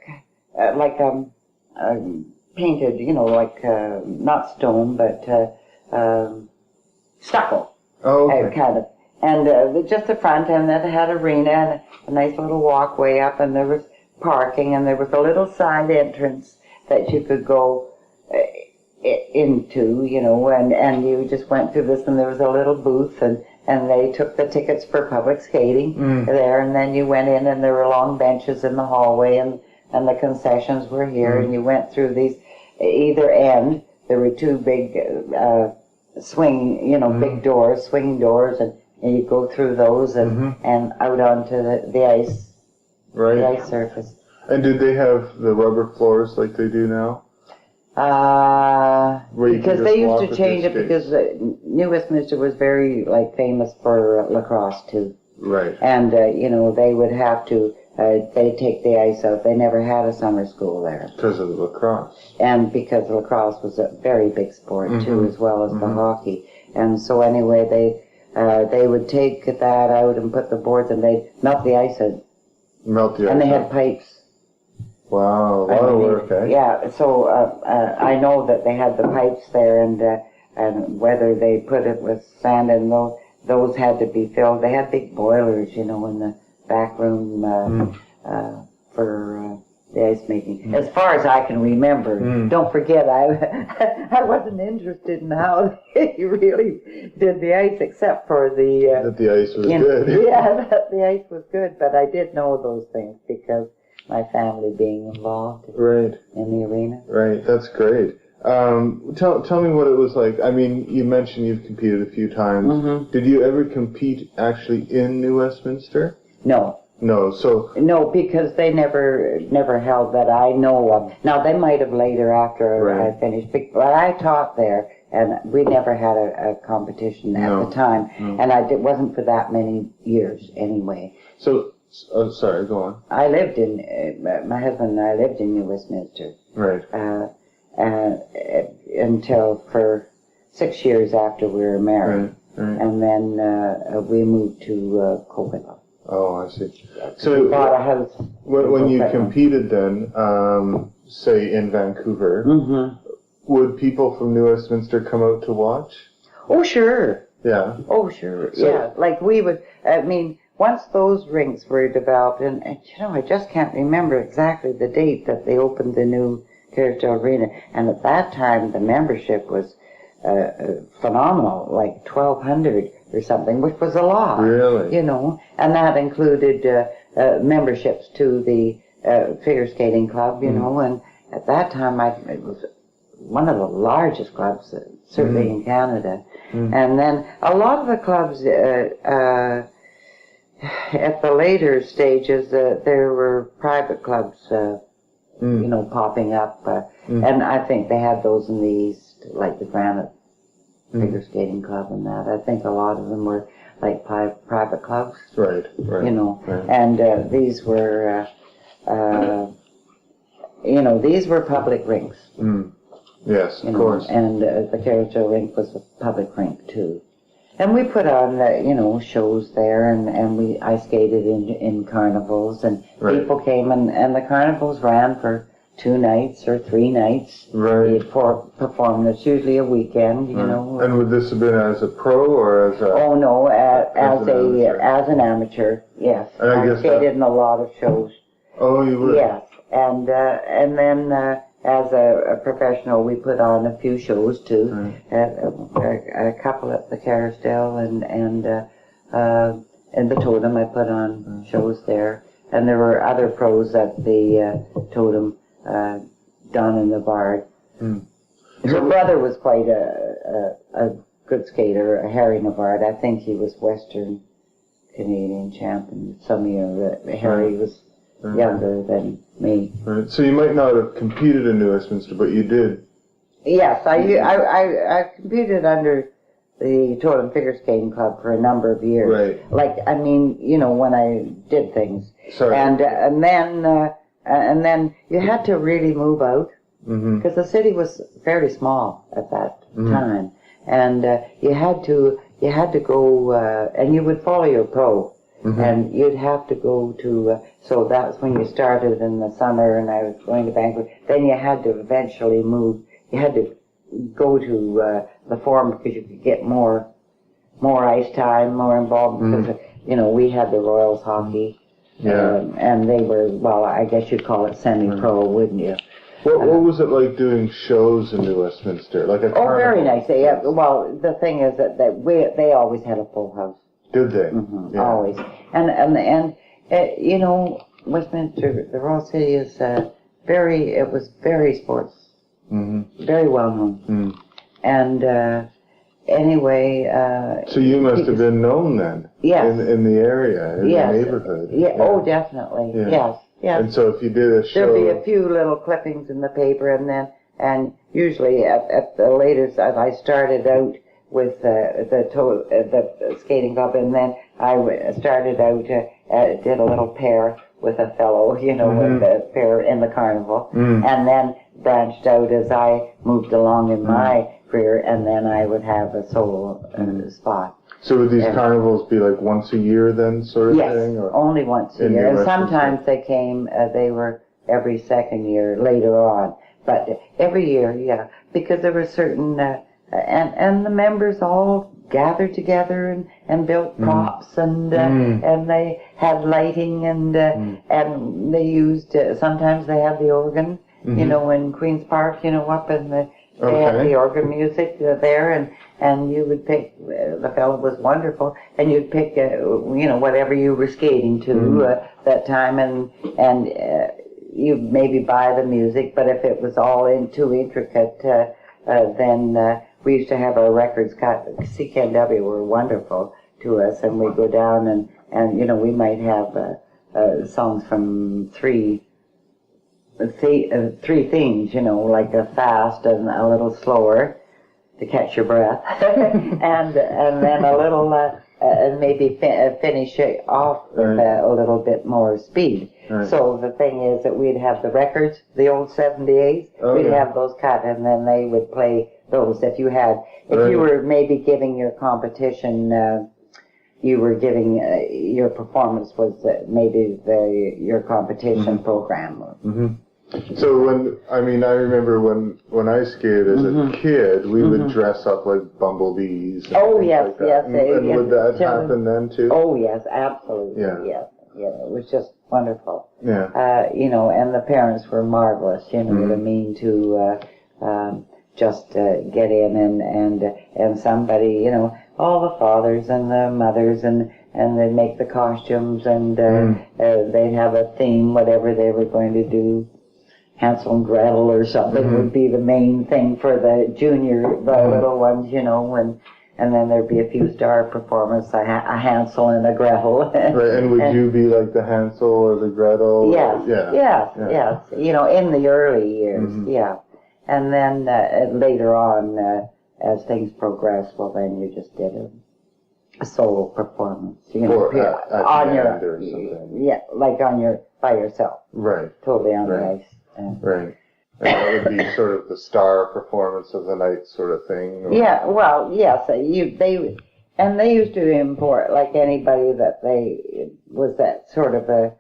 painted, like not stone, but stucco. Oh, okay. Kind of. And just the front, and it had an arena and a nice little walkway up, and there was parking, and there was a little side entrance that you could go into, and you just went through this, and there was a little booth, and they took the tickets for public skating there, and then you went in, and there were long benches in the hallway, and the concessions were here, and you went through these, either end, there were two big big doors, swinging doors, and you go through those and out onto the ice, the ice surface. And did they have the rubber floors like they do now? Because they used to change it because New Westminster was very famous for lacrosse too. Right. And they would have to they take the ice out. They never had a summer school there because of the lacrosse. And because lacrosse was a very big sport too, as well as the hockey. And so anyway, they would take that out and put the boards, and they'd melt the ice out. And they had pipes. Wow, a lot of work, eh? Yeah, so I know that they had the pipes there, and whether they put it with sand, and those had to be filled. They had big boilers, in the back room for the ice making. As far as I can remember. Don't forget, I wasn't interested in how they really did the ice, except for that the ice was good. Yeah, that the ice was good, but I did know those things because my family being involved in the arena. Right, that's great. Tell me what it was like. I mean, you mentioned you've competed a few times. Mm-hmm. Did you ever compete actually in New Westminster? No. No, so... No, because they never held that I know of. Now, they might have later after I finished, but I taught there, and we never had a competition at the time, and it wasn't for that many years anyway. So, sorry, go on. I lived in, my husband and I lived in New Westminster. Right. Until for 6 years after we were married. Right. And then we moved to Coquitlam. Oh, I see. So we bought a house. When you competed then, say in Vancouver, would people from New Westminster come out to watch? Oh, sure. Yeah. Oh, sure. Yeah. Like we would, I mean, once those rinks were developed, and I just can't remember exactly the date that they opened the new Catherall Arena, and at that time the membership was phenomenal, like 1,200 or something, which was a lot. Really? And that included memberships to the figure skating club, and at that time it was one of the largest clubs, certainly in Canada. And then a lot of the clubs at the later stages, there were private clubs popping up, and I think they had those in the East, like the Granite Figure Skating Club and that. I think a lot of them were like private clubs. Right. And these were, these were public rinks. Yes, of course. And the Catherall rink was a public rink too. And we put on, shows there, and I skated in carnivals, and people came, and the carnivals ran for 2 nights or 3 nights. Right. For performance, usually a weekend, And would this have been as a pro or as a? Oh no, as an amateur, yes. And I skated in a lot of shows. Oh, you would. Yes, and then. As a professional, we put on a few shows too, a couple at the Catherall and the Totem. I put on shows there, and there were other pros at the Totem, Don and the Bard. Her brother was quite a good skater, Harry Navard. I think he was Western Canadian champion some year. Harry was younger than me. Right. So you might not have competed in New Westminster, but you did. Yes, I competed under the Totem Figure Skating Club for a number of years. Right. Like, I mean, when I did things. Sorry. And then you had to really move out because the city was fairly small at that time, and you had to go and you would follow your pro. And you'd have to go to, so that's when you started in the summer, and I was going to Vancouver. Then you had to eventually move. You had to go to the Forum because you could get more ice time, more involved. Because, we had the Royals hockey, and they were, well, I guess you'd call it semi-pro, wouldn't you? What was it like doing shows in New Westminster? Like a carnival? Oh, very nice. Well, the thing is that they always had a full house. Did they? Always. And Westminster, the Royal City is it was very sports, very well known. And anyway. So you must have been known then? Yes. In the area, in the neighborhood. Yeah. Oh, definitely. Yeah. Yes. And so if you did a show. There'd be a few little clippings in the paper, and usually at the latest, I started out with the skating club, and then I started out, did a little pair with a fellow, with a pair in the carnival, and then branched out as I moved along in my career, and then I would have a solo spot. So would these carnivals be like once a year then, sort of thing? Yes, only once a year. And sometimes they were every second year later on. But every year, because there were certain... And the members all gathered together and built props and they had lighting and they used sometimes they had the organ in Queen's Park up in they had the organ music there and you would pick the fellow was wonderful and you'd pick whatever you were skating to that time and you maybe buy the music, but if it was all too intricate, then we used to have our records cut. CKNW were wonderful to us, and we'd go down and you know, we might have songs from three themes, you know, like a fast and a little slower to catch your breath, and then a little and maybe finish it off with a little bit more speed. Right. So the thing is that we'd have the records, the old 78s, we'd have those cut, and then they would play those. If you were maybe giving your competition, you were giving your performance was maybe your competition program. Mm-hmm. So I remember when I skated as a kid, we would dress up like bumblebees. Oh yes, like that. And would that happen then too? Oh yes, absolutely. Yeah. Yes. Yeah, it was just wonderful. Yeah. You know, and the parents were marvelous. You know what I mean, to just get in and somebody, you know, all the fathers and the mothers and they'd make the costumes and they'd have a theme, whatever they were going to do. Hansel and Gretel or something would be the main thing for the little ones, you know, and then there'd be a few star performance, a Hansel and a Gretel. Right, and would you be like the Hansel or the Gretel? Yes, yes, you know, in the early years, yeah. And then later on, as things progressed, well, then you just did a solo performance, you know, or on your or something. Yeah, like by yourself. Right. Totally on the ice. Right. And that would be sort of the star performance of the night sort of thing? Or? Yeah, well, yes. They used to import, like anybody that was that sort of a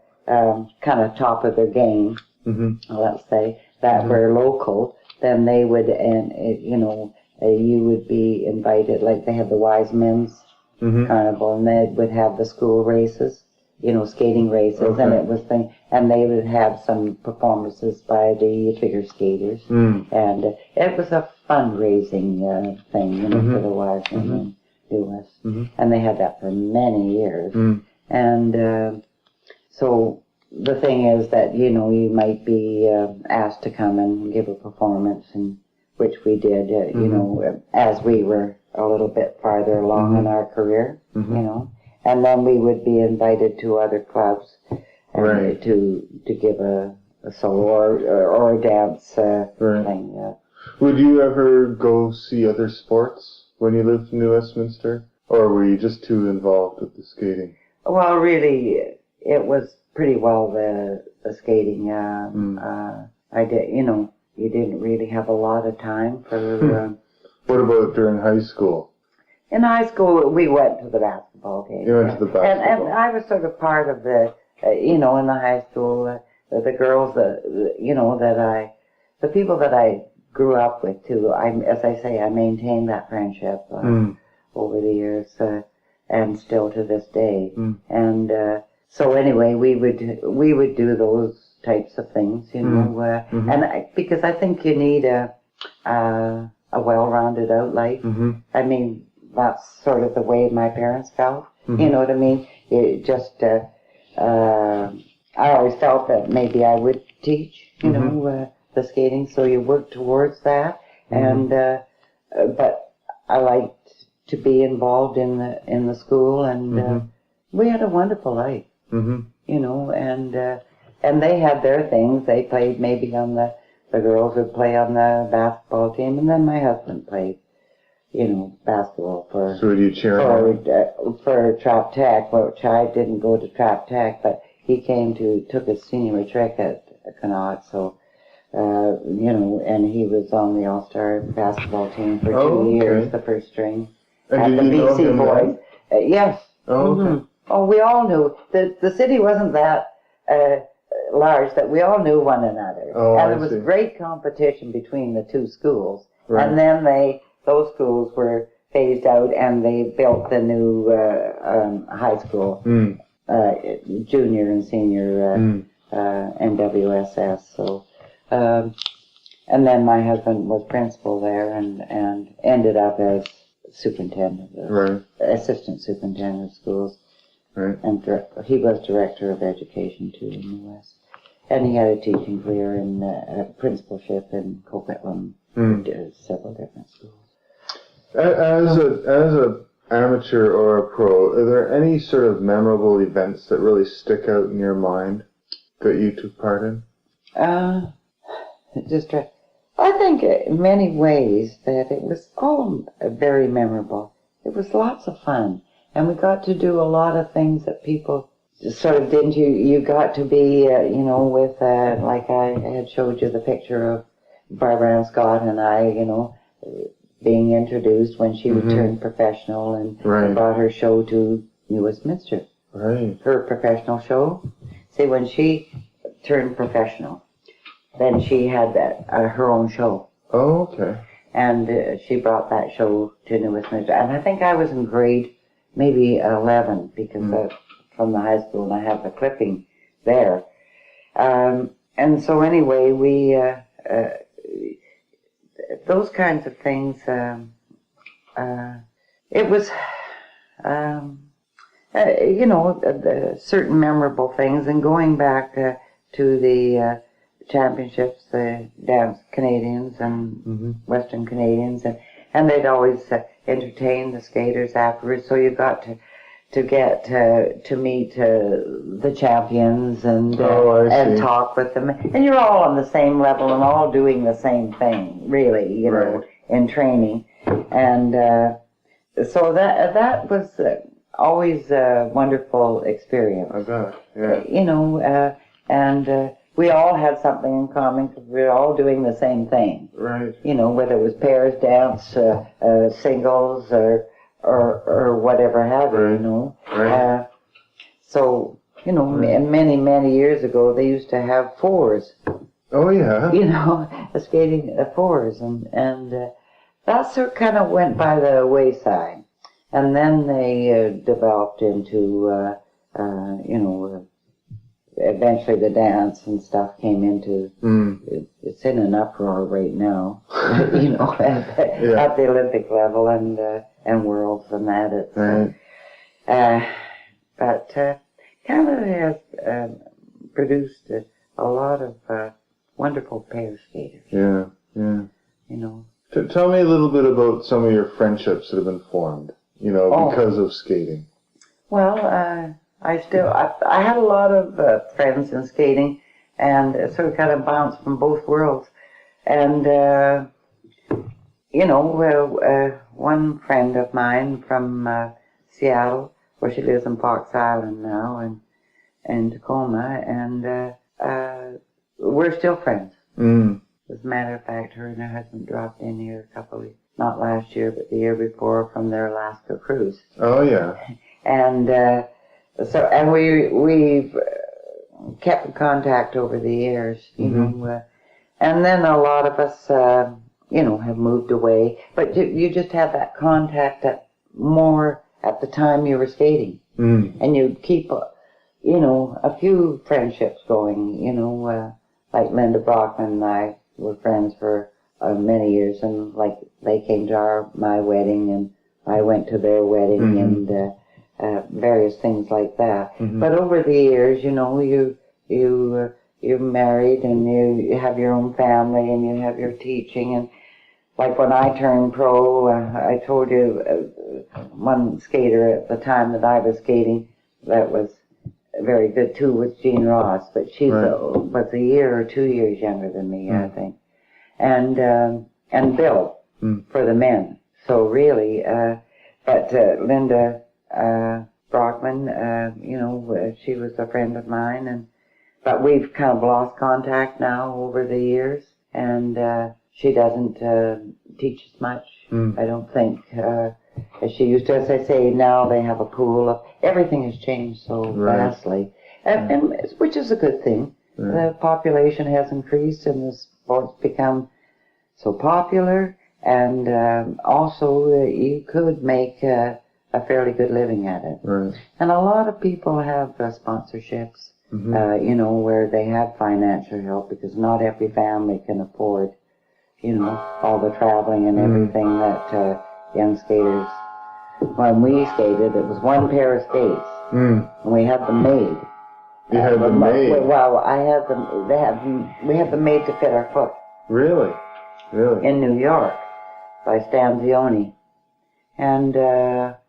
kind of top of their game, let's say, that were local, then they would, you know, you would be invited, like they had the Wise Men's Carnival, and they would have the school races. You know, skating races, and it was and they would have some performances by the figure skaters, and it was a fundraising thing, you know, for the Wise Men do us, and they had that for many years, and so the thing is that, you know, you might be asked to come and give a performance, and which we did, you know, as we were a little bit farther along in our career, you know. And then we would be invited to other clubs to give a solo or a dance thing. Yeah. Would you ever go see other sports when you lived in New Westminster? Or were you just too involved with the skating? Well, really, it was pretty well the skating. I did, you know, you didn't really have a lot of time for... What about during high school? In high school, we went to the basketball game. You went to the basketball. And I was sort of part of the, you know, in the high school, the girls, you know, the people that I grew up with too. As I say, I maintained that friendship over the years, and still to this day. And so anyway, we would do those types of things, you know, and because I think you need a well-rounded out life. I mean, that's sort of the way my parents felt. You know what I mean? It just, I always felt that maybe I would teach, you know, the skating, so you work towards that. And, but I liked to be involved in the school, and we had a wonderful life, you know, and they had their things. They played maybe on the girls would play on the basketball team, and then my husband played, you know, basketball for... So were you cheering for Trap Tech, which I didn't go to Trap Tech, but he took his senior matric at Connaught, so, you know, and he was on the All-Star basketball team for 2 years, the first string. And at the you BC Boys. Yes. Oh, okay. Oh, we all knew. The city wasn't that large that we all knew one another. Oh, and there was great competition between the two schools. Right. And then those schools were phased out, and they built the new high school, junior and senior NWSS. So, and then my husband was principal there, and ended up as superintendent, assistant superintendent of schools. Right. And he was director of education too in the West. And he had a teaching career in principalship in Coquitlam, several different schools. As a amateur or a pro, are there any sort of memorable events that really stick out in your mind that you took part in? I think in many ways that it was all very memorable. It was lots of fun. And we got to do a lot of things that people sort of didn't. You got to be, with, like I had showed you the picture of Barbara Ann Scott and I, being introduced when she would turn professional and brought her show to New Westminster. Right. Her professional show. See, when she turned professional, then she had her own show. Oh, okay. And she brought that show to New Westminster. And I think I was in grade maybe 11 because from the high school, and I have the clipping there. And so anyway, we those kinds of things. It was, the certain memorable things, and going back to the championships, the dance Canadians and Western Canadians, and they'd always entertain the skaters afterwards. So you got to get to meet the champions and talk with them, and you're all on the same level and all doing the same thing, really, you know, in training, and so that was always a wonderful experience. I bet, yeah. And we all had something in common because we were all doing the same thing. Right. Whether it was pairs dance, singles, or whatever have you, Right. So, and many years ago, they used to have fours. Oh, yeah. Skating fours. And that sort of kind of went by the wayside. And then they developed into, eventually the dance and stuff came into, it's in an uproar right now, at the Olympic level and worlds and that. But Canada has produced a lot of wonderful pair skaters. Yeah. Tell me a little bit about some of your friendships that have been formed, because of skating. Well, I had a lot of friends in skating, and sort of kind of bounced from both worlds. And, one friend of mine from Seattle, where she lives in Fox Island now, and Tacoma, and we're still friends. As a matter of fact, her and her husband dropped in here a couple of weeks, not last year, but the year before, from their Alaska cruise. Oh, yeah. And and we've kept in contact over the years, and then a lot of us, have moved away. But you just had that contact more at the time you were skating, and you'd keep, a few friendships going. Like Linda Brockman and I were friends for many years, and like they came to my wedding, and I went to their wedding, and various things like that. But over the years, you're married, and you have your own family, and you have your teaching, and like when I turned pro, I told you one skater at the time that I was skating that was very good too was Jean Ross, but she was a year or 2 years younger than me, I think, and Bill for the men. So really, but Linda Brockman, she was a friend of mine, but we've kind of lost contact now over the years, and she doesn't teach as much, I don't think, as she used to. As I say, now they have a pool. Everything has changed so vastly, and which is a good thing. The population has increased, and the sport's become so popular, and also you could make a fairly good living at it. And a lot of people have sponsorships, where they have financial help, because not every family can afford, all the traveling and everything that young skaters. When we skated, it was one pair of skates, and we had them made. You had them made? Well, I had them. We had them made to fit our foot. Really? Really? In New York, by Stanzioni, and our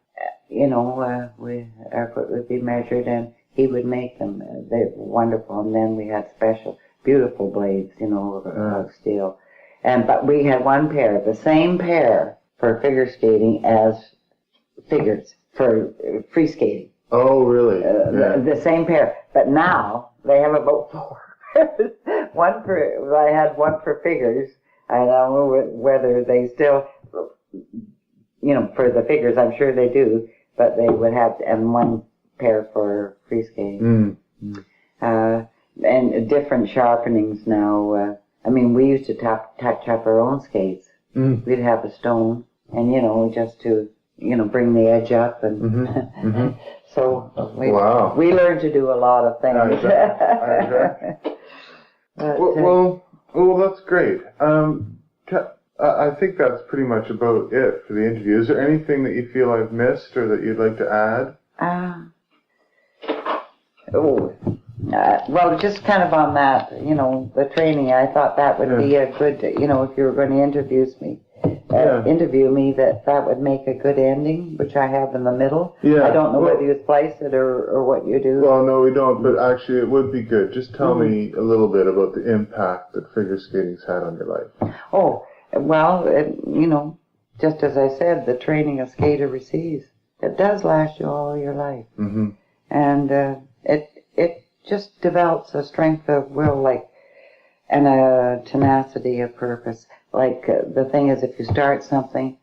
foot would be measured, and he would make them. They were wonderful, and then we had special, beautiful blades, of steel, but we had one pair, the same pair for figure skating as figures for free skating. Oh, really? The same pair, but now they have about 4. I had one for figures. I don't know whether they still, for the figures, I'm sure they do, but they would have, and one pair for free skating. And different sharpenings now. We used to touch up our own skates. We'd have a stone, and, just to, bring the edge up. And so we learned to do a lot of things. Well, that's great. I think that's pretty much about it for the interview. Is there anything that you feel I've missed or that you'd like to add? Well, just kind of on that, the training, I thought that would be a good, if you were going to interview me, that would make a good ending, which I have in the middle. I don't know whether you splice it or what you do. Well, no, we don't, but actually it would be good. Just tell me a little bit about the impact that figure skating's had on your life. Oh, well, just as I said, the training a skater receives, it does last you all your life. And it just develops a strength of will, and a tenacity of purpose. The thing is, if you start something,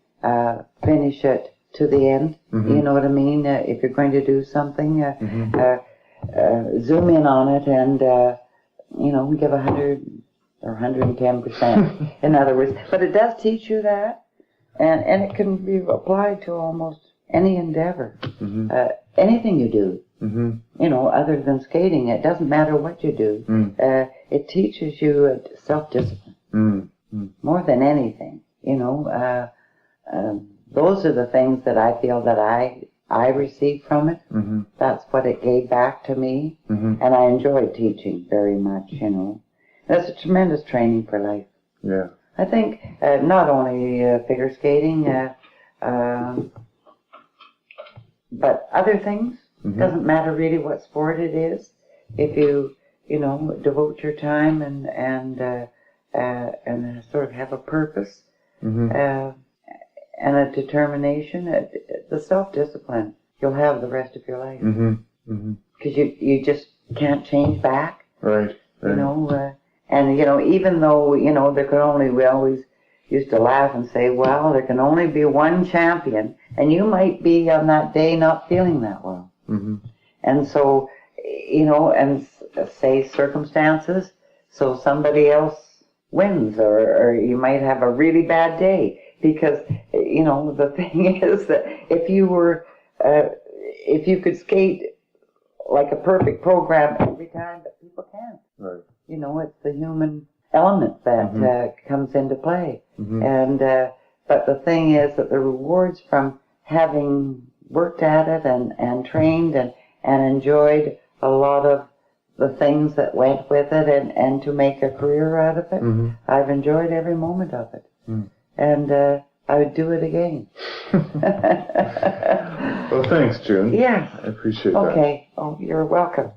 finish it to the end. You know what I mean? If you're going to do something, zoom in on it and, give 100 or 110%. In other words, but it does teach you that, and it can be applied to almost any endeavor, anything you do. Other than skating, it doesn't matter what you do. It teaches you self-discipline. More than anything, those are the things that I feel that I received from it. That's what it gave back to me, and I enjoyed teaching very much. That's a tremendous training for life. Yeah, I think not only figure skating, but other things. Doesn't matter really what sport it is. If you devote your time and sort of have a purpose and a determination, the self-discipline you'll have the rest of your life. Because you just can't change back. Right. And even though we always used to laugh and say, well, there can only be one champion, and you might be on that day not feeling that well. And so, and say circumstances, so somebody else wins, or you might have a really bad day, because, the thing is that if you could skate like a perfect program every time, but people can't. Right. It's the human element that comes into play. And, but the thing is that the rewards from having worked at it and trained and enjoyed a lot of the things that went with it and to make a career out of it. I've enjoyed every moment of it. And I would do it again. Well, thanks, June. Yes. I appreciate that. Okay. Oh, you're welcome.